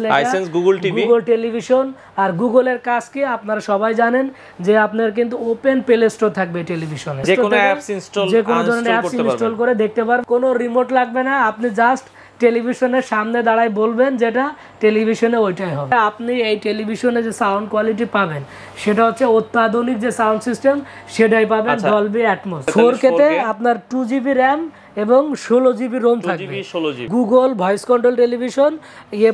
লেখা, Hisense Google TV, Google television. আর গুগলের কাজ কি আপনারা সবাই জানেন যে আপনার কিন্তু ওপেন প্লে স্টোর থাকবে টেলিভিশনে, যে কোনো অ্যাপস ইনস্টল, যে কোনো ধরনের অ্যাপস ইনস্টল করে দেখতে পারবেন। কোনো রিমোট লাগবে না, আপনি জাস্ট টেলিভিশনের সামনে দাঁড়ায় বলবেন যেটা টেলিভিশনে ওইটাই হবে। আপনি এই টেলিভিশনে যে সাউন্ড কোয়ালিটি পাবেন সেটা হচ্ছে অত্যাধুনিক যে সাউন্ড সিস্টেম সেটাই পাবেন, ডলবি অ্যাটমস। 4K তে আপনার 2GB র্যাম এবং 16GB রোম থাকবে। Google voice control television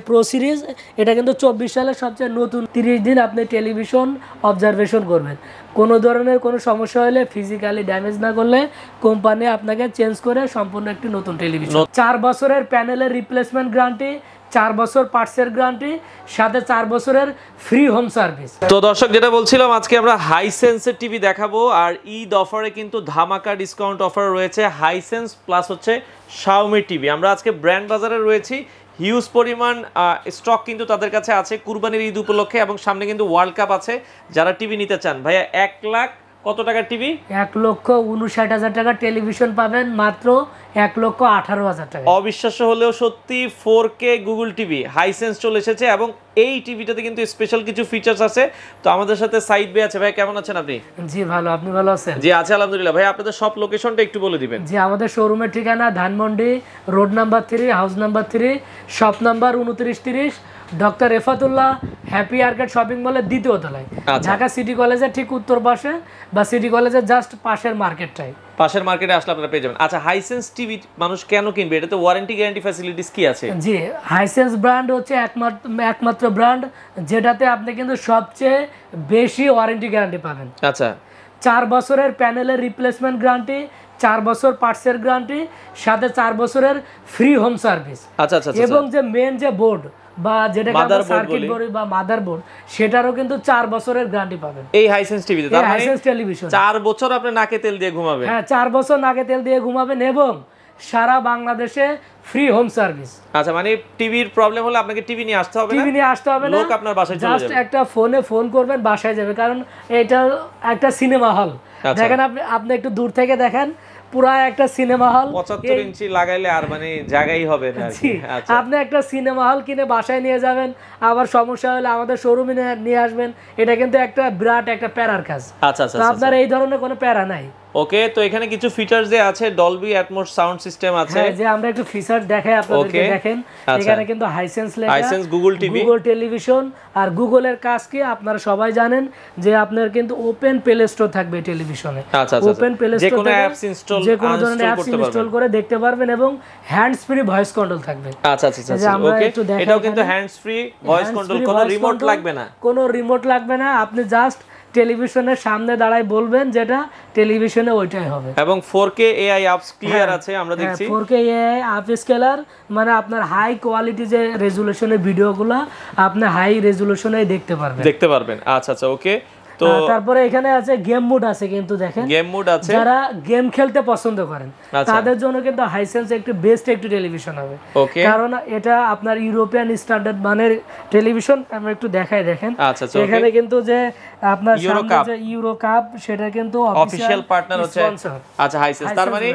pro series, এটা কিন্তু 24 সালের সবচেয়ে নতুন। 30 দিন আপনি টেলিভিশন অবজারভেশন করবেন, কোনো ধরনের কোনো সমস্যা হলে ফিজিক্যালি ড্যামেজ না করলে কোম্পানি আপনাকে চেঞ্জ করে সম্পূর্ণ একটি নতুন টেলিভিশন। 4 বছরের প্যানেলের রিপ্লেসমেন্ট গ্যারান্টি, 4 বছর পার্টসের গ্যারান্টি, সাথে 4 বছরের ফ্রি হোম সার্ভিস। তো দর্শক, যেটা বলছিলাম, আজকে আমরা হাইসেন্সের টিভি দেখাবো। আর ঈদ অফারে কিন্তু ধামাকা ডিসকাউন্ট অফার রয়েছে হাইসেন্স প্লাস হচ্ছে শাওমি টিভি। আমরা আজকে ব্র্যান্ড বাজারে রয়েছি, হিউজ পরিমাণ স্টক কিন্তু তাদের কাছে আছে কুরবানির ঈদ উপলক্ষে, এবং সামনে কিন্তু ওয়ার্ল্ড কাপ আছে। যারা টিভি নিতে চান, ভাইয়া 1 লাখ কত টাকার টিভি? 1,59,000 টাকা টেলিভিশন পাবেন মাত্র 1,18,000 টাকা। অবিশ্বাস্য হলেও সত্যি 4K গুগল টিভি হাইসেন্স চলে এসেছে, এবং এই টিভিটাতে কিন্তু স্পেশাল কিছু ফিচার্স আছে। তো আমাদের সাথে সাইদ ভাই আছে। ভাই কেমন আছেন আপনি? জি ভালো, আপনি ভালো আছেন? জি আছে আলহামদুলিল্লাহ। ভাই আপনাদের সব লোকেশনটা একটু বলে দিবেন। জি, আমাদের শোরুমের ঠিকানা Dhanmondi road number 3, house number 3, shop number 2930, doctor Refatullah happy arcade shopping মলের দ্বিতীয় তলায়, ঢাকা সিটি কলেজের ঠিক উত্তর পাশে বা সিটি কলেজের জাস্ট পাশের মার্কেটটাই। পাশের মার্কেটে আসলে আপনারা পেয়ে যাবেন। আচ্ছা, হাইসেন্স টিভি মানুষ কেন কিনবে? এটাতে ওয়ারেন্টি গ্যারান্টি ফ্যাসিলিটিস কি আছে? জি, হাইসেন্স ব্র্যান্ড হচ্ছে একমাত্র ব্র্যান্ড যেটাতে আপনি কিন্তু সবচেয়ে বেশি ওয়ারেন্টি গ্যারান্টি পাবেন। আচ্ছা, 4 বছরের প্যানেলের রিপ্লেসমেন্ট গ্যারান্টি, 4 বছর পার্টসের গ্যারান্টি, সাথে 4 বছরের ফ্রি হোম সার্ভিস। আচ্ছা আচ্ছা, এবং যে মেন যে বোর্ড বা যেটাকে আমরা সার্কিট বোর্ড বা মাদারবোর্ড, সেটারও কিন্তু 4 বছরের গ্যারান্টি পাবেন এই হাইসেন্স টিভিতে। তার মানে হাইসেন্স টেলিভিশন 4 বছর আপনি নাকে তেল দিয়ে ঘুমাবেন। হ্যাঁ, 4 বছর নাকে তেল দিয়ে ঘুমাবেন এবং সারা বাংলাদেশে ফ্রি হোম সার্ভিস। আচ্ছা, মানে টিভির প্রবলেম হলে আপনাকে টিভি নিয়ে আসতে হবে না, টিভি নিয়ে আসতে হবে না, লোক আপনার বাসায় চলে যাবে, জাস্ট একটা ফোন করবেন, বাসায় যাবে। কারণ এটা একটা সিনেমা হল। দেখেন, আপনি একটু দূর থেকে দেখেন, পুরা একটা সিনেমা হল। 75 ইঞ্চি লাগাইলে আর মানে জায়গাই হবে না। আচ্ছা, আপনি একটা সিনেমা হল কিনে বাসায় নিয়ে যাবেন, আবার সমস্যা হলে আমাদের শোরুমে নিয়ে আসবেন। এটা কিন্তু একটা বিরাট একটা প্যারার কাজ। আচ্ছা আচ্ছা, আপনার এই ধরনের কোনো প্যারা নাই। ওকে, তো এখানে কিছু ফিচারস যে আছে, ডলবি অ্যাটমস সাউন্ড সিস্টেম আছে। যে আমরা একটু ফিচার দেখাই আপনাদেরকে। দেখেন, এখানে কিন্তু হাইসেন্স লেখা, Hisense Google TV, Google television. আর গুগলের কাজ কি আপনারা সবাই জানেন যে আপনার কিন্তু ওপেন প্লে স্টোর থাকবে টেলিভিশনে। আচ্ছা আচ্ছা, ওপেন প্লে স্টোর, যে কোনো অ্যাপস ইনস্টল, যে কোনো ধরনের অ্যাপস ইনস্টল করে দেখতে পারবেন, এবং হ্যান্ডস ফ্রি ভয়েস কন্ট্রোল থাকবে। আচ্ছা আচ্ছা আচ্ছা, ওকে, এটাও কিন্তু হ্যান্ডস ফ্রি ভয়েস কন্ট্রোল, কোনো রিমোট লাগবে না, কোনো রিমোট লাগবে না। আপনি জাস্ট টেলিভিশনের সামনে দাঁড়ায় বলবেন যেটা টেলিভিশনে ওইটাই হবে। এবং 4K AI আপস ক্লিয়ার আছে আমরা দেখছি। 4K AI আপ স্কেলার, মানে আপনার হাই কোয়ালিটি যে রেজুলেশনের ভিডিওগুলো আপনি হাই রেজুলেশনে দেখতে পারবেন। আচ্ছা আচ্ছা, ওকে। তো তারপরে এখানে আছে গেম মোড আছে, কিন্তু দেখেন গেম মোড আছে। যারা গেম খেলতে পছন্দ করেন তাদের জন্য কিন্তু হাইসেন্স একটু বেস্ট একটু টেলিভিশন হবে। কারণ এটা আপনার ইউরোপিয়ান স্ট্যান্ডার্ড মানের টেলিভিশন। আমরা একটু দেখাই, দেখেন এখানে কিন্তু যে আপনার ইউরো কাপ, সেটা কিন্তু অফিশিয়াল পার্টনার হচ্ছে। আচ্ছা, হাইসেন্স, তার মানে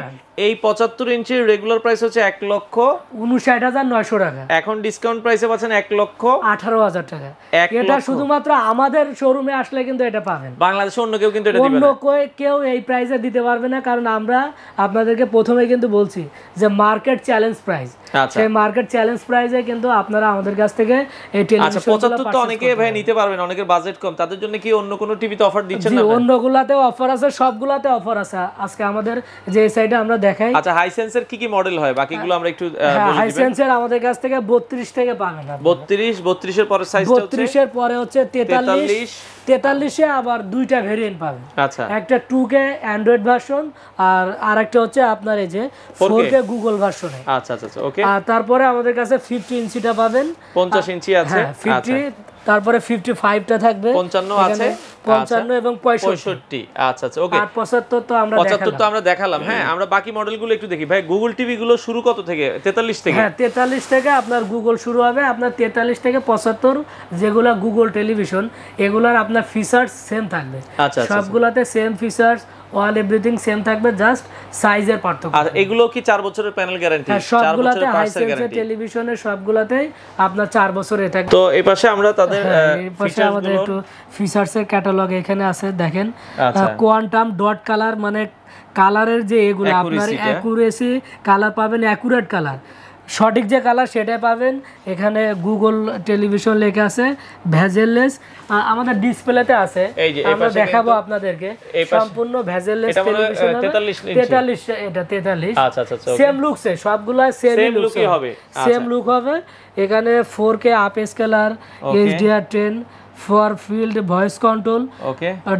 এই 75 ইঞ্চির রেগুলার প্রাইস হচ্ছে 1,59,900 টাকা। এখন ডিসকাউন্ট প্রাইসে পাচ্ছেন 1,18,000 টাকা। এটা শুধুমাত্র আমাদের শোরুমে আসলে কিন্তু এটা পাবেন। বাংলাদেশে অন্য কেউ কিন্তু এটা দিবে না, অন্য কেউ এই প্রাইসে দিতে পারবে না। কারণ আমরা আপনাদেরকে প্রথমে কিন্তু বলছি যে মার্কেট চ্যালেঞ্জ প্রাইস। সেই মার্কেট চ্যালেঞ্জ প্রাইসে কিন্তু আপনারা আমাদের কাছ থেকে এই টেলিভিশন। আচ্ছা, 75 তো অনেকে ভাই নিতে পারবেন, অনেকের বাজেট কম, তাদের জন্য কি অন্য কোনো টিভিতে অফার দিচ্ছেন না? অন্যগুলাতেও অফার আছে, সবগুলাতে অফার আছে। আজকে আমাদের যে সাইডে আমরা দেখাই। আচ্ছা, হাইসেন্সের কি কি মডেল হয় বাকিগুলো আমরা একটু বলে দিবেন। হাইসেন্সের আমাদের কাছ থেকে 32 থেকে পাবেন। 32 এর পরে সাইজটা হচ্ছে 32 এর পরে হচ্ছে 43 এ আবার দুইটা ভেরিয়েন্ট পাবেন। আচ্ছা, একটা 2K অ্যান্ড্রয়েড ভার্সন আর আরেকটা হচ্ছে আপনার এই যে 4K গুগল ভার্সনে। আচ্ছা আচ্ছা, ওকে। আর তারপরে আমাদের কাছে 50 ইঞ্চিটা পাবেন, 50 ইঞ্চি আছে। 50, তারপরে 55টা থাকবে, 55 আছে, 55 এবং 65। আচ্ছা আচ্ছা, ওকে। আর 75 তো আমরা 75 তো আমরা দেখালাম। হ্যাঁ, আমরা বাকি মডেলগুলো একটু দেখি। ভাই গুগল টিভি গুলো শুরু কত থেকে? 43 থেকে? হ্যাঁ, 43 থেকে আপনার গুগল শুরু হবে। আপনার 43 থেকে 75 যেগুলা গুগল টেলিভিশন, এগুলার আপনার ফিচার্স সেম থাকবে। আচ্ছা, সবগুলাতে same features, all everything same থাকবে, জাস্ট সাইজের পার্থক্য। আর এগুলো কি 4 বছরের প্যানেল গ্যারান্টি? সবগুলাতে হাইসেন্সের টেলিভিশনের সবগুলাতেই আপনার 4 বছরের থাকে। তো এই পাশে আমরা তাদের আমাদের একটু ফিচারসের ক্যাটালগ এখানে আছে দেখেন। কোয়ান্টাম ডট কালার, মানে কালারের যে এগুলো আপনার অ্যাকুরেসি কালার পাবেন, অ্যাকুরেট কালার, সঠিক যে কালার সেটাই পাবেন। এখানে গুগল টেলিভিশন লেখা আছে, ভেজেললেস। আমাদের ডিসপ্লেতে আছে, আমরা দেখাবো আপনাদেরকে সম্পূর্ণ ভেজেললেস টেলিভিশন। 43, এটা 43। আচ্ছা আচ্ছা, সেম লুকসে সবগুলা সেম লুক হবে, সেম লুক হবে। এখানে 4K up scalar, HDR10 for field voice control,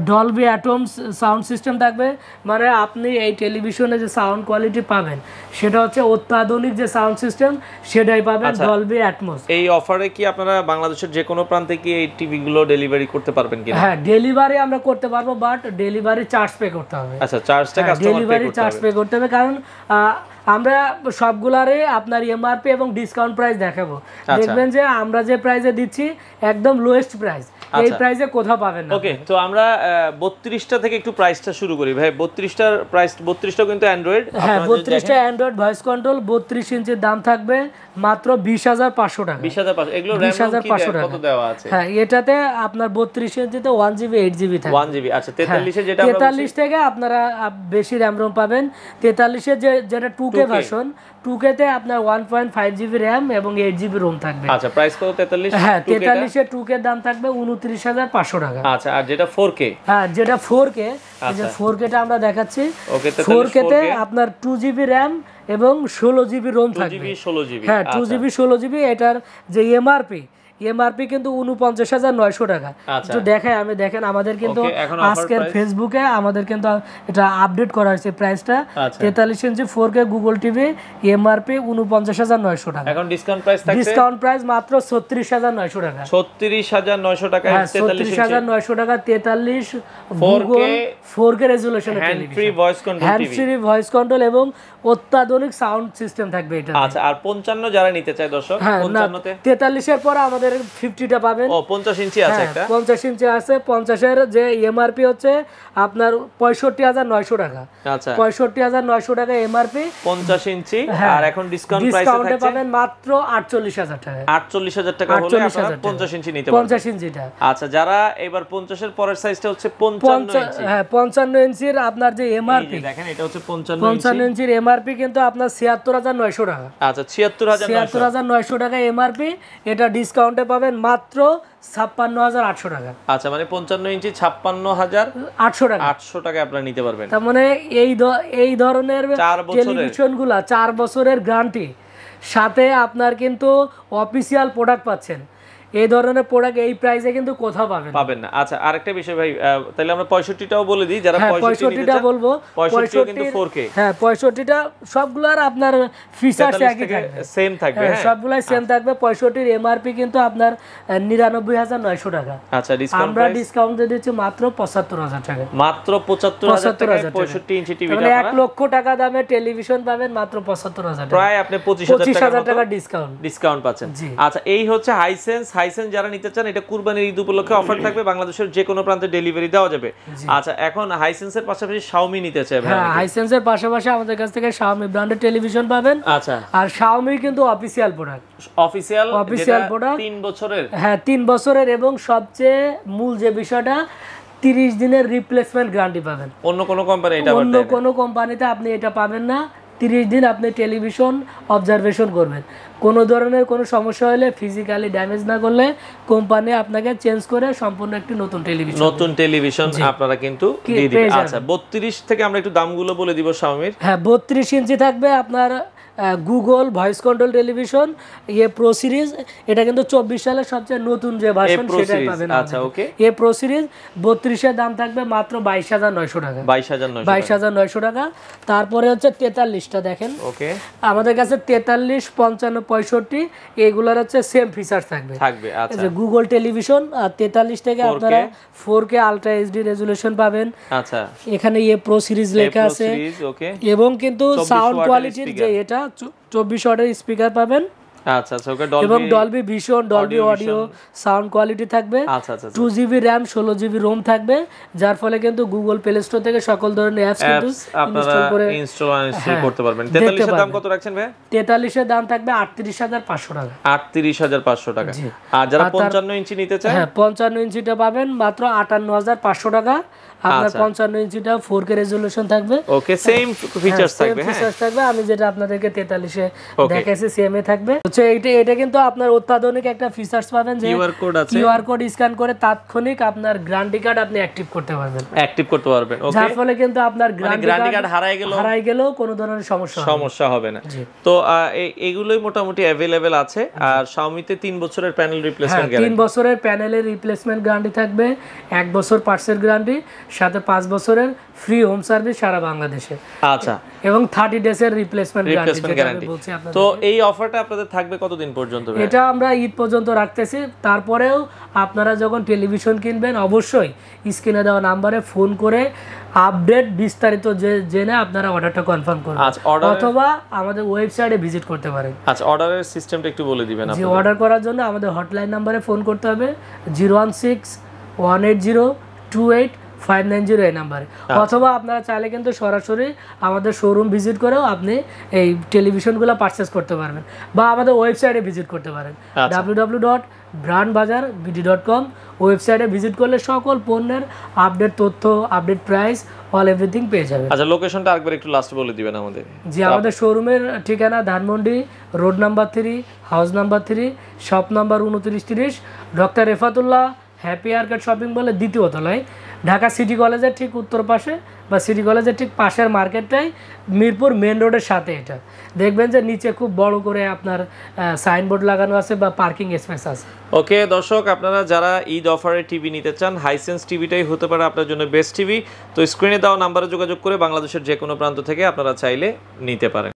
Dolby atoms sound system থাকবে। মানে আপনি এই টেলিভিশনে যে সাউন্ড কোয়ালিটি পাবেন সেটা হচ্ছে অত্যাধুনিক যে সাউন্ড সিস্টেম সেটাই পাবেন, ডলবি অ্যাটমস। এই অফারে কি আপনারা বাংলাদেশের যে কোনো প্রান্তে কি এই টিভি গুলো ডেলিভারি করতে পারবেন কিনা? হ্যাঁ, ডেলিভারি আমরা করতে পারবো, বাট ডেলিভারি চার্জ পে করতে হবে। আচ্ছা, চার্জটা কাস্টমার ডেলিভারি চার্জ পে করতে হবে, কারণ আমরা সবগুলারে আপনার এমআরপি এবং ডিসকাউন্ট প্রাইস দেখাবো। দেখবেন যে আমরা যে প্রাইসে দিচ্ছি একদম লোয়েস্ট প্রাইস, এই প্রাইসে কোথাও পাবেন না। ওকে, তো আমরা 32টা থেকে একটু প্রাইসটা শুরু করি ভাই। 32টার প্রাইস, 32টা কিন্তু অ্যান্ড্রয়েড। হ্যাঁ, 32টা অ্যান্ড্রয়েড ভয়েস কন্ট্রোল, 32 ইঞ্চির দাম থাকবে মাত্র 20,500 টাকা। 20,500। এগুলো RAM কত দেওয়া আছে? হ্যাঁ, এটাতে আপনার 32 ইঞ্চিতে 1GB 8GB থাকে। 1GB। আচ্ছা, 43 এ যেটা আমরা 43 থেকে আপনারা বেশি RAM ROM পাবেন। 43 এর যেটা 2K ভার্সন, 2K তে আপনার 1.5GB RAM এবং 8GB ROM থাকবে। আচ্ছা, প্রাইস কত 43? হ্যাঁ, 43 এর 2K দাম থাকবে 29,500 টাকা। আচ্ছা, আর যেটা 4K? হ্যাঁ, যেটা 4K, এই যে 4K টা আমরা দেখাচ্ছি। 4K তে আপনার 2GB RAM এবং 16GB ROM থাকবে। 16GB। হ্যাঁ, 2GB 16GB। এটার যে এমআরপি কিন্তু 49,900 টাকা। একটু দেখাই আমি, দেখেন আমাদের কিন্তু আজকের ফেসবুকে আমাদের কিন্তু এটা আপডেট করা হয়েছে প্রাইসটা। 43 ইঞ্চি 4K গুগল টিভি, এমআরপি 49,900 টাকা। এখন ডিসকাউন্ট প্রাইস থাকছে, ডিসকাউন্ট প্রাইস মাত্র 36,900 টাকা। 36,900 টাকা। 36,900 টাকা। 43 গুগল 4K রেজোলিউশনের hand free voice control, hand free voice control এবং অত্যাধুনিক সাউন্ড সিস্টেম থাকবে এটা। আচ্ছা, আর 55 যারা নিতে চায় দর্শক, 55 তে 43 এর পরে আমাদের 50টা পাবেন। ও 50 ইঞ্চি আছে একটা, 50 ইঞ্চি আছে। 50 এর যে এমআরপি হচ্ছে আপনার 65,900 টাকা। আচ্ছা, 65,900 টাকা এমআরপি 50 ইঞ্চি। আর এখন ডিসকাউন্ট প্রাইসে থাকছে পাবেন মাত্র 48,000 টাকা। 48,000 টাকা হলে আপনারা 50 ইঞ্চি নিতে পারবেন। 50 ইঞ্চিটা। আচ্ছা, যারা এবার 50 এর পরের সাইজটা হচ্ছে 55 ইঞ্চি। হ্যাঁ, 55 ইঞ্চির আপনার যে এমআরপি দেখেন, এটা হচ্ছে 55 ইঞ্চির এমআরপি কিন্তু আপনার 76,900 টাকা। আচ্ছা, 76,900 টাকা এমআরপি। এটা ডিসকাউন্টে পাবেন মাত্র 56,800 টাকা। আচ্ছা, মানে 55 ইঞ্চি 56,800 টাকা। 800 টাকা আপনারা নিতে পারবেন। তার মানে এই ধরনের টেলিভিশনগুলা 4 বছরের গ্যারান্টি সাথে আপনার কিন্তু অফিশিয়াল প্রোডাক্ট পাচ্ছেন। এই ধরনের প্রোডাক্ট এই প্রাইসে কিন্তু কোথাও পাবেন না। আচ্ছা, আরেকটা বিষয় ভাই, তাহলে আমরা 65টাও বলে দিই, যারা 65টা বলবো। 65 কিন্তু 4K। হ্যাঁ, 65টা সবগুলার আপনার ফিচারস একই থাকবে, সেম থাকবে। হ্যাঁ, সবগুলাই সেম থাকবে। 65 এর এমআরপি কিন্তু আপনার 99,900 টাকা। আচ্ছা, ডিসকাউন্ট আমরা ডিসকাউন্ট দিয়ে দিচ্ছি মাত্র 75,000 টাকা। মাত্র 75,000 টাকা 65 ইঞ্চি টিভিটা। মানে 1 লক্ষ টাকা দামে টেলিভিশন পাবেন মাত্র 75,000 টাকা। প্রায় আপনি 25,000 টাকা ডিসকাউন্ট পাচ্ছেন। আচ্ছা, এই হচ্ছে হাইসেন্স যারা নিতে চান, এটা কুরবানির ঈদ উপলক্ষে অফার থাকবে, বাংলাদেশের যে কোনো প্রান্তে ডেলিভারি দেওয়া যাবে। আচ্ছা, এখন হাইসেন্সের পাশাপাশি শাওমি নিতে চাই ভাই? হ্যাঁ, হাইসেন্সের পাশাপাশি আমাদের কাছ থেকে শাওমি ব্র্যান্ডের টেলিভিশন পাবেন। আচ্ছা, আর শাওমি কিন্তু অফিশিয়াল প্রোডাক্ট, অফিশিয়াল প্রোডাক্ট 3 বছরের। হ্যাঁ, 3 বছরের এবং সবচেয়ে মূল যে বিষয়টা 30 দিনের রিপ্লেসমেন্ট গ্যারান্টি পাবেন। অন্য কোনো কোম্পানিতে আপনি এটা পাবেন না। 30 দিন আপনি টেলিভিশন অবজারভেশন করবেন, কোনো ধরনের কোনো সমস্যা হলে ফিজিক্যালি ড্যামেজ না করলে কোম্পানি আপনাকে চেঞ্জ করে সম্পূর্ণ একটি নতুন টেলিভিশন আপনারা কিন্তু দিয়ে দিবেন। আচ্ছা, 32 থেকে আমরা একটু দামগুলো বলে দিব শাওমির। হ্যাঁ, 32 ইঞ্চি থাকবে আপনার Google voice control television pro series. এটা কিন্তু 24 সালের সবচেয়ে নতুন যে ভার্সন সেটাই পাবেন। আচ্ছা, ওকে। প্রো সিরিজ 32 এর দাম থাকবে মাত্র 22,900 টাকা। 22,900 টাকা। তারপরে হচ্ছে 43টা দেখেন, ওকে। আমাদের কাছে 43, 55, 65 এগুলোর হচ্ছে সেম ফিচার থাকবে। আচ্ছা, যে গুগল টেলিভিশন। আর 43 থেকে আপনারা 4K আলট্রা এইচডি রেজোলিউশন পাবেন। আচ্ছা, এখানে প্রো সিরিজ লেখা আছে, ওকে। এবং কিন্তু সাউন্ড কোয়ালিটির যে এটা 24 ওয়াটের স্পিকার পাবেন। আচ্ছা আচ্ছা ওকে ডলবি এবং Dolby vision, Dolby audio sound quality থাকবে। আচ্ছা আচ্ছা 2GB RAM 16GB ROM থাকবে, যার ফলে কিন্তু গুগল প্লে স্টোর থেকে সকল ধরনের অ্যাপস কিন্তু আপনারা ইনস্টল করতে পারবেন। 43 এর দাম কত রাখছেন ভাই? 43 এর দাম থাকবে 38,500 টাকা। 38,500 টাকা। আর যারা 55 ইঞ্চি নিতে চায়, হ্যাঁ 55 ইঞ্চিটা পাবেন মাত্র 58,500 টাকা। আপনার 55 ইঞ্চিটা 4K রেজোলিউশন থাকবে। ওকে সেম ফিচারস থাকবে। হ্যাঁ ফিচারস থাকবে, আমি যেটা আপনাদেরকে 43 এ দেখাইছি সেম এ থাকবে। হচ্ছে এটা কিন্তু আপনার অত্যাধুনিক একটা ফিচারস পাবেন যে কিউআর কোড আছে, কিউআর কোড স্ক্যান করে তাৎক্ষণিক আপনার গ্যারান্টি কার্ড আপনি অ্যাক্টিভ করতে পারবেন। ওকে যার ফলে কিন্তু আপনার গ্যারান্টি কার্ড হারাই গেলেও কোনো ধরনের সমস্যা হবে না। তো এগুলোই মোটামুটি अवेलेबल আছে। আর Xiaomi তে 3 বছরের প্যানেল রিপ্লেসমেন্ট গ্যারান্টি, 3 বছরের প্যানেলের রিপ্লেসমেন্ট গ্যারান্টি থাকবে, 1 বছর পার্টসের গ্যারান্টি, সাথে 5 বছরের ফ্রি হোম সার্ভিস সারা বাংলাদেশে। আচ্ছা এবং 30 ডেজ এর রিপ্লেসমেন্ট গ্যারান্টি বলছি আপনাদের। তো এই অফারটা আপনাদের থাকবে কতদিন পর্যন্ত? এটা আমরা ঈদ পর্যন্ত রাখতেছি। তারপরেও আপনারা যখন টেলিভিশন কিনবেন অবশ্যই স্ক্রিনে দেওয়া নম্বরে ফোন করে আপডেট বিস্তারিত জেনে আপনারা অর্ডারটা কনফার্ম করবেন, অথবা আমাদের ওয়েবসাইটে ভিজিট করতে পারেন। আচ্ছা অর্ডারের সিস্টেমটা একটু বলে দিবেন আপনারা। যে অর্ডার করার জন্য আমাদের হটলাইন নম্বরে ফোন করতে হবে 016-180-28-590 এই নাম্বারে, অথবা আপনারা চাইলে কিন্তু সরাসরি আমাদের শোরুম ভিজিট করেও আপনি এই টেলিভিশনগুলো পারচেজ করতে পারবেন, বা আমাদের ওয়েবসাইটে ভিজিট করতে পারেন www.brandbazarbd.com। ওয়েবসাইটে ভিজিট করলে সকল পণ্যের আপডেট তথ্য, আপডেট প্রাইস, অল এভরিথিং পেয়ে যাবেন। আচ্ছা লোকেশনটা আরেকবার একটু লাস্ট বলে দিবেন আমাদের। জি আমাদের শোরুমের ঠিকানা Dhanmondi road number 3, house number 3, shop number 2930, doctor Refatullah happy arcade shopping বলে দ্বিতীয় তলায়, ঢাকা সিটি কলেজের ঠিক উত্তর পাশে বা সিটি কলেজের ঠিক পাশের মার্কেটটাই, মিরপুর মেন রোডের সাথে। এটা দেখবেন যে নিচে খুব বড় করে আপনার সাইনবোর্ড লাগানো আছে বা পার্কিং স্পেস আছে। ওকে দর্শক, আপনারা যারা ঈদ অফারে টিভি নিতে চান, হাইসেন্স টিভিটাই হতে পারে আপনার জন্য বেস্ট টিভি। তো স্ক্রিনে দেওয়া নাম্বারে যোগাযোগ করে বাংলাদেশের যে কোনো প্রান্ত থেকে আপনারা চাইলে নিতে পারেন।